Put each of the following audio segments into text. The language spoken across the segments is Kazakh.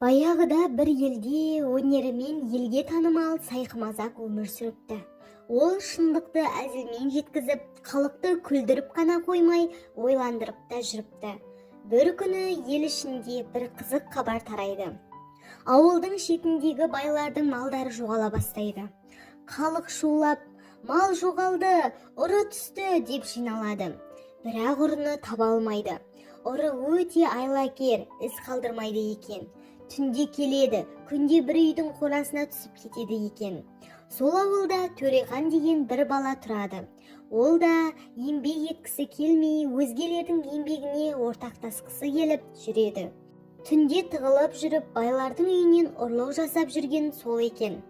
Баяғыда бір елде өнерімен елге танымал Сайқымазақ өмір сүріпті. Ол шындықты әзілмен жеткізіп, халықты күлдіріп қана қоймай, ойландырып та жүріпті. Бір күні ел ішінде бір қызық хабар тарайды. Ауылдың шетіндегі байлардың малдары жоғала бастайды. Халық шулап, мал жоғалды, ұры түсті деп жиналады. Бірақ ұрыны таба алмайды. Ұры өте айлакер, із қалдырмайды екен. Түнде келеді, күнде бір үйдің қорасына түсіп кетеді екен. Сол ауылда Төрехан деген бір бала тұрады. Ол да еңбек еткісі келмей, өзгелердің еңбегіне ортақтасқысы келіп жүреді. Түнде тығылып жүріп, байлардың үйінен ұрлық жасап жүрген сол екен.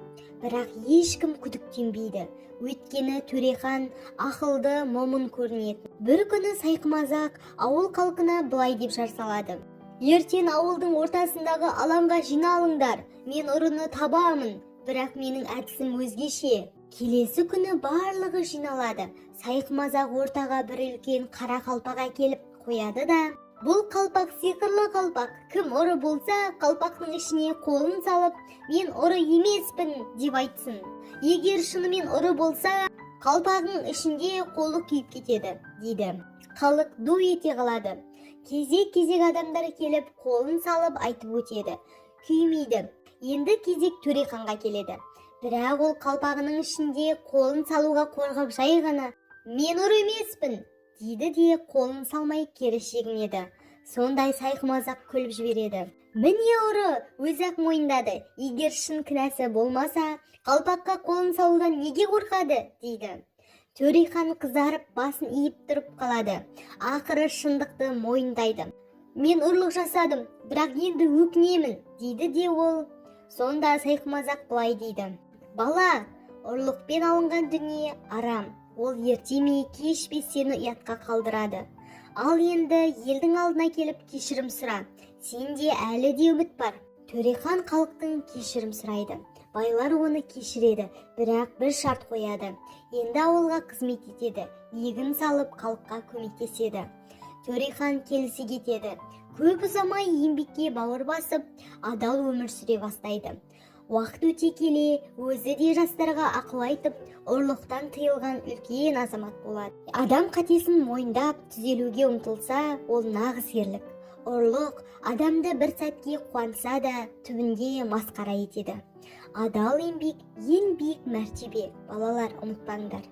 Бірақ ешкім күдіктенбейді. Өйткені Төрехан ақылды, момын көрінеді. Бір күні Сайқымазақ ауыл халқына былай деп жар салады: ертең ауылдың ортасындағы алаңға жиналыңдар, мен ұрыны табамын, бірақ менің әдісім өзгеше. Келесі күні барлығы жиналады. Сайқымазақ ортаға бір үлкен қара қалпақ әкеліп қояды да: бұл қалпақ сиқырлы қалпақ, кім ұры болса, қалпақтың ішіне қолын салып, мен ұры емеспін деп айтсын. Егер шынымен ұры болса, қалпағың ішінде қолы күйіп кетеді, дейді. Халық ду ете қалады. Кезек-кезек адамдар келіп, қолын салып айтып өтеді. Күймейді. Енді кезек Төреханға келеді. Бірақ ол қалпағының ішінде қолын салуға қорқып жай ғана мен ұры емеспін дейді де қолын салмай кері шегінеді. Сондай Сайқымазақ күліп жібереді. Міне ұры өзі-ақ мойындады. Егер шын кінәсі болмаса, қалпаққа қолын салудан неге қорқады, дейді. Төрехан қызарып, басын иіп тұрып қалады. Ақыры шындықты мойындайды. Мен ұрлық жасадым, бірақ енді өкінемін, дейді де ол. Сонда Сайқымазақ былай дейді: бала, ұрлықпен алынған дүние арам. Ол ерте ме кеш пе сені ұятқа қалдырады. Ал енді елдің алдына келіп кешірім сұра. Сенде әлі де үміт бар. Төрехан халықтың кешірім сұрайды. Байлар оны кешіреді, бірақ бір шарт қояды. Енді ауылға қызмет етеді, егін салып халыққа көмектеседі. Төрехан келісе кетеді. Көп ұзамай еңбекке бауыр басып, адал өмір сүре бастайды. Уақыт өте келе, өзі де жастарға ақыл айтып, ұрлықтан тыйылған үлкен азамат болады. Адам қатесін мойындап, түзелуге ұмтылса, ол нағыз ерлік. Ұрлық адамды бір сәтке қуанса да, түбінде масқара етеді. Адал еңбек ең биік мәртебе. Балалар, ұмытпаңдар.